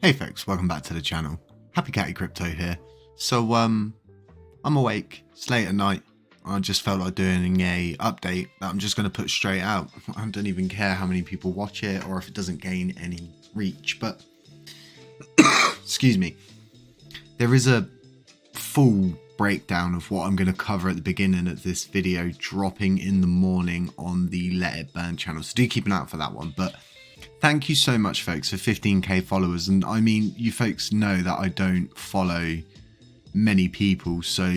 Hey folks, welcome back to the channel. Happy Catty Crypto here. So I'm awake, it's late at night. I just felt like doing a update that I'm just going to put straight out. I don't even care how many people watch it or if it doesn't gain any reach, but excuse me. There is a full breakdown of what I'm going to cover at the beginning of this video dropping in the morning on the Let It Burn channel, so do keep an eye out for that one. But thank you so much folks for 15k followers, and I mean, you folks know that I don't follow many people, so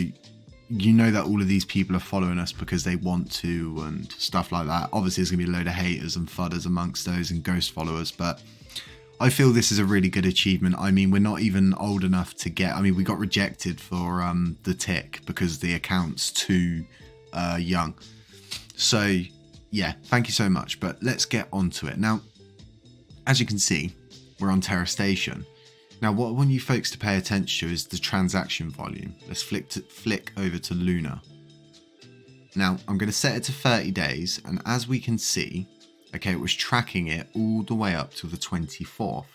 you know that all of these people are following us because they want to and stuff like that. Obviously there's gonna be a load of haters and fudders amongst those and ghost followers, but I feel this is a really good achievement. I mean, we're not even old enough to get, I mean, we got rejected for the tick because the account's too young. So yeah, thank you so much, but let's get onto it. Now, as you can see, we're on Terra Station. Now, what I want you folks to pay attention to is the transaction volume. Let's flick over to Luna. Now, I'm going to set it to 30 days, and as we can see, okay, it was tracking it all the way up to the 24th,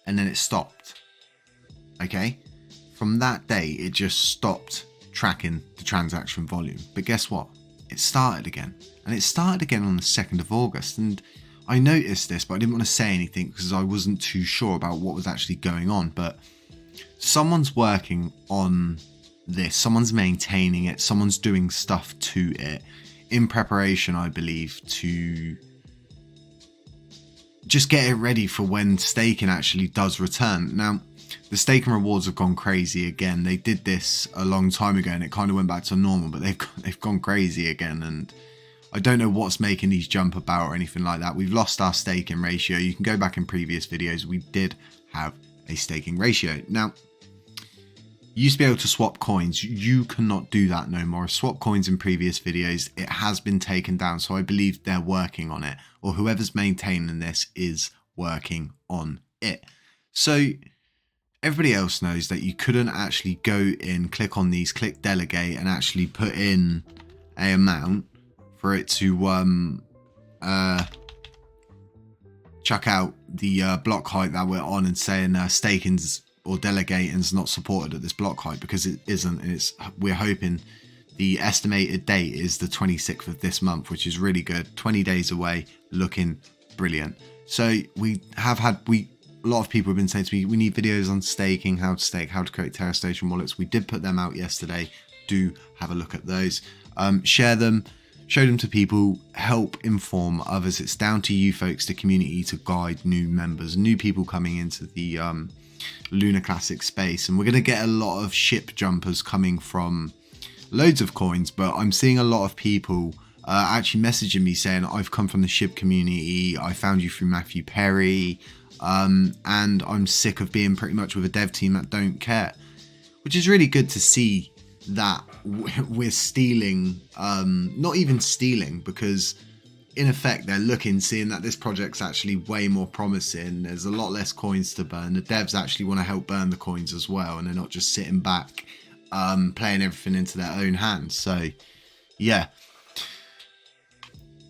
and then it stopped. Okay, from that day, it just stopped tracking the transaction volume. But guess what? It started again, and it started again on the 2nd of August, and I noticed this, but I didn't want to say anything because I wasn't too sure about what was actually going on. But someone's working on this, someone's maintaining it, someone's doing stuff to it in preparation, I believe, to just get it ready for when staking actually does return. Now, the staking rewards have gone crazy again. They did this a long time ago and it kind of went back to normal, but they've gone crazy again, and I don't know what's making these jump about or anything like that. We've lost our staking ratio. You can go back in previous videos. We did have a staking ratio. Now, you used to be able to swap coins. You cannot do that no more. Swap coins in previous videos. It has been taken down. So I believe they're working on it, or whoever's maintaining this is working on it. So everybody else knows that you couldn't actually go in, click on these, click delegate, and actually put in an amount for it to chuck out the block height that we're on and saying staking's or delegating's not supported at this block height, because it isn't. And we're hoping the estimated date is the 26th of this month, which is really good. 20 days away, looking brilliant. So we have had, a lot of people have been saying to me, we need videos on staking, how to stake, how to create Terra Station wallets. We did put them out yesterday. Do have a look at those. Share them. Show them to people, help inform others. It's down to you folks, the community, to guide new members, new people coming into the LUNACLASSIC space. And we're going to get a lot of ship jumpers coming from loads of coins, but I'm seeing a lot of people actually messaging me saying, I've come from the ship community, I found you through Matthew Perry, and I'm sick of being pretty much with a dev team that don't care. Which is really good to see that we're stealing, not even stealing, because in effect they're seeing that this project's actually way more promising. There's a lot less coins to burn. The devs actually want to help burn the coins as well, and they're not just sitting back playing everything into their own hands. So yeah,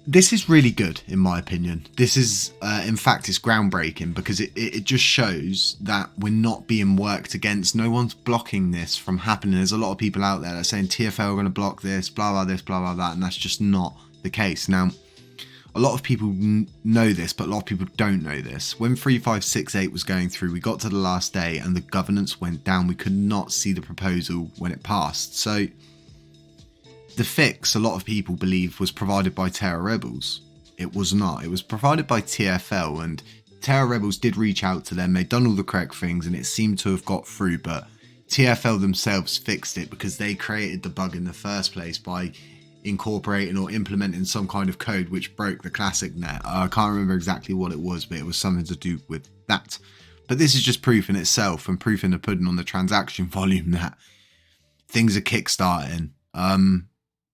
this is really good in my opinion. This is in fact, it's groundbreaking, because it just shows that we're not being worked against. No one's blocking this from happening. There's a lot of people out there that are saying TFL are going to block this, blah blah this, blah blah that, and that's just not the case. Now, a lot of people know this, but a lot of people don't know this. When 3568 was going through, we got to the last day and the governance went down. We could not see the proposal when it passed. So the fix, a lot of people believe, was provided by Terra Rebels. It was not. It was provided by TFL, and Terra Rebels did reach out to them. They'd done all the correct things and it seemed to have got through, but TFL themselves fixed it because they created the bug in the first place by incorporating or implementing some kind of code which broke the classic net. I can't remember exactly what it was, but it was something to do with that. But this is just proof in itself, and proof in the pudding on the transaction volume, that things are kickstarting.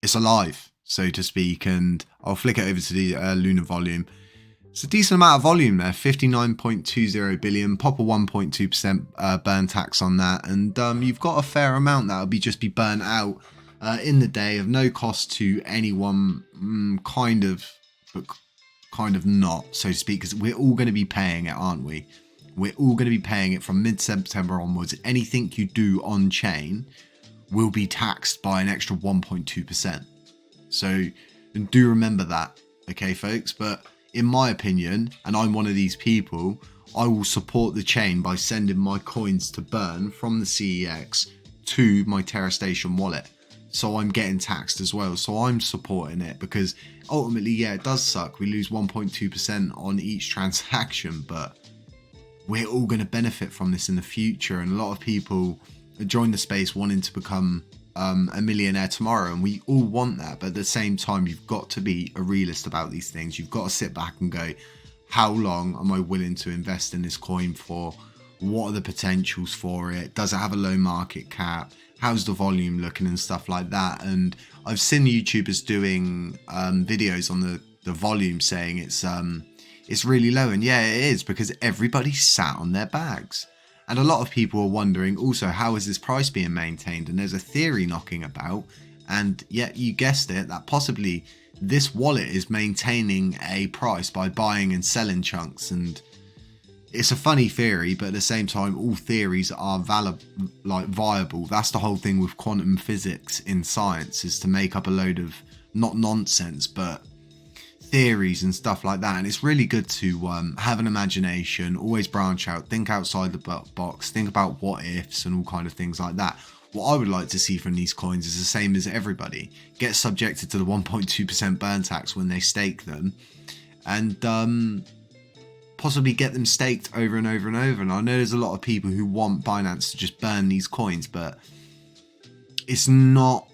It's alive, so to speak, and I'll flick it over to the Luna volume. It's a decent amount of volume there, 59.20 billion, pop a 1.2% burn tax on that, and you've got a fair amount that'll just be burnt out in the day of no cost to anyone, but kind of not, so to speak, because we're all going to be paying it, aren't we? We're all going to be paying it from mid-September onwards. Anything you do on chain will be taxed by an extra 1.2%. So do remember that, okay, folks? But in my opinion, and I'm one of these people, I will support the chain by sending my coins to burn from the CEX to my Terra Station wallet. So I'm getting taxed as well. So I'm supporting it because ultimately, yeah, it does suck. We lose 1.2% on each transaction, but we're all going to benefit from this in the future. And a lot of people join the space wanting to become a millionaire tomorrow, and we all want that, but at the same time you've got to be a realist about these things. You've got to sit back and go, how long am I willing to invest in this coin for? What are the potentials for it? Does it have a low market cap? How's the volume looking and stuff like that? And I've seen YouTubers doing videos on the volume saying it's really low, and yeah, it is, because everybody sat on their bags. And a lot of people are wondering also, how is this price being maintained? And there's a theory knocking about, and yet you guessed it, that possibly this wallet is maintaining a price by buying and selling chunks. And it's a funny theory, but at the same time, all theories are viable. That's the whole thing with quantum physics in science, is to make up a load of not nonsense, but theories and stuff like that. And it's really good to have an imagination, always branch out, think outside the box, think about what ifs and all kind of things like that. What I would like to see from these coins is the same as everybody: get subjected to the 1.2% burn tax when they stake them, and possibly get them staked over and over and over. And I know there's a lot of people who want Binance to just burn these coins, but it's not.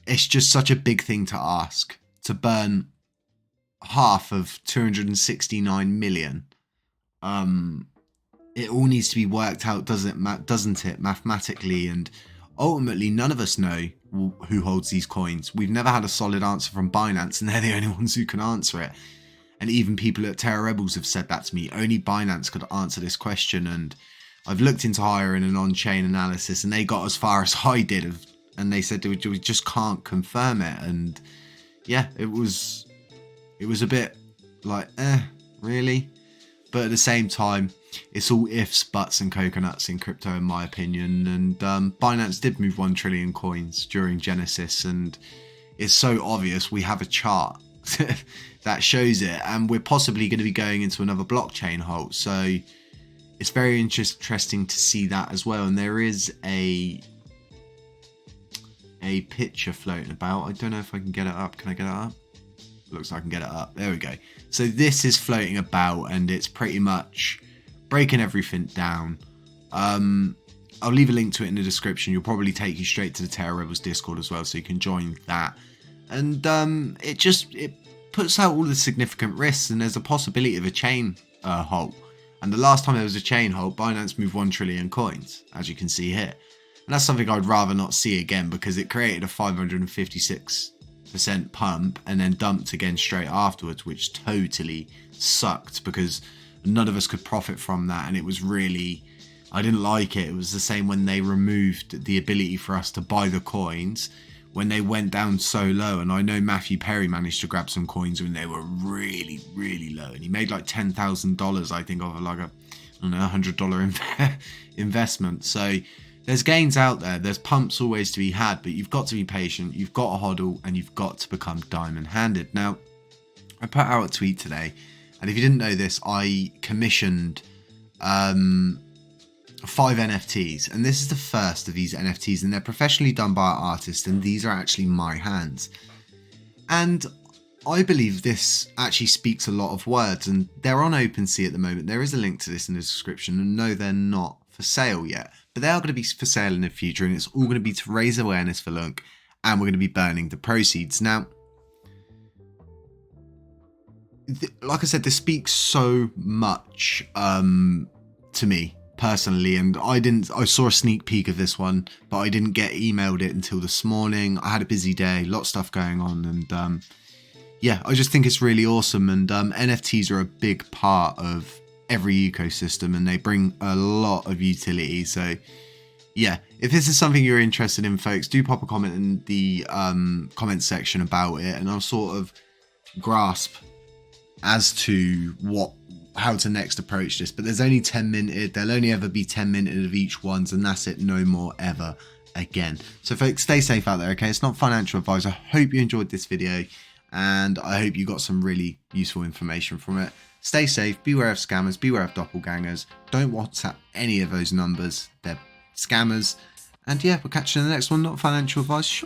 It's just such a big thing to ask, to burn half of 269 million. It all needs to be worked out, doesn't it, mathematically? And ultimately, none of us know who holds these coins. We've never had a solid answer from Binance, and they're the only ones who can answer it. And even people at Terra Rebels have said that to me. Only Binance could answer this question. And I've looked into hiring an on-chain analysis, and they got as far as I did, and they said we just can't confirm it. And yeah, it was a bit like, really? But at the same time, it's all ifs, buts and coconuts in crypto, in my opinion. And Binance did move 1 trillion coins during Genesis, and it's so obvious. We have a chart that shows it, and we're possibly going to be going into another blockchain halt. So it's very interesting to see that as well. And there is a picture floating about. I don't know if I can get it up. Can I get it up? Looks like I can get it up. There we go. So this is floating about, and it's pretty much breaking everything down. I'll leave a link to it in the description. You'll probably take you straight to the Terra Rebels Discord as well, so you can join that. And it puts out all the significant risks, and there's a possibility of a chain halt. And the last time there was a chain halt, Binance moved 1 trillion coins, as you can see here. And that's something I'd rather not see again, because it created a 556% pump and then dumped again straight afterwards, which totally sucked, because none of us could profit from that. And it was really, I didn't like it. It was the same when they removed the ability for us to buy the coins when they went down so low. And I know Matthew Perry managed to grab some coins when they were really, really low, and he made like $10,000, I think, of like a $100 investment. So there's gains out there. There's pumps always to be had, but you've got to be patient. You've got to hodl, and you've got to become diamond-handed. Now, I put out a tweet today, and if you didn't know this, I commissioned 5 NFTs, and this is the first of these NFTs, and they're professionally done by an artist, and these are actually my hands. And I believe this actually speaks a lot of words, and they're on OpenSea at the moment. There is a link to this in the description, and no, they're not for sale yet, but they are going to be for sale in the future, and it's all going to be to raise awareness for LUNC, and we're going to be burning the proceeds. Now, like I said, this speaks so much to me personally, and I saw a sneak peek of this one, but I didn't get emailed it until this morning. I had a busy day, a lot of stuff going on, and yeah, I just think it's really awesome. And NFTs are a big part of every ecosystem, and they bring a lot of utility. So yeah, if this is something you're interested in, folks, do pop a comment in the comment section about it, and I'll sort of grasp as to how to next approach this. But there's only 10 minted. There'll only ever be 10 minted of each ones, and that's it. No more ever again. So folks, stay safe out there, okay? It's not financial advice. I hope you enjoyed this video, and I hope you got some really useful information from it. Stay safe, beware of scammers, beware of doppelgangers. Don't WhatsApp any of those numbers. They're scammers. And yeah, we'll catch you in the next one. Not financial advice.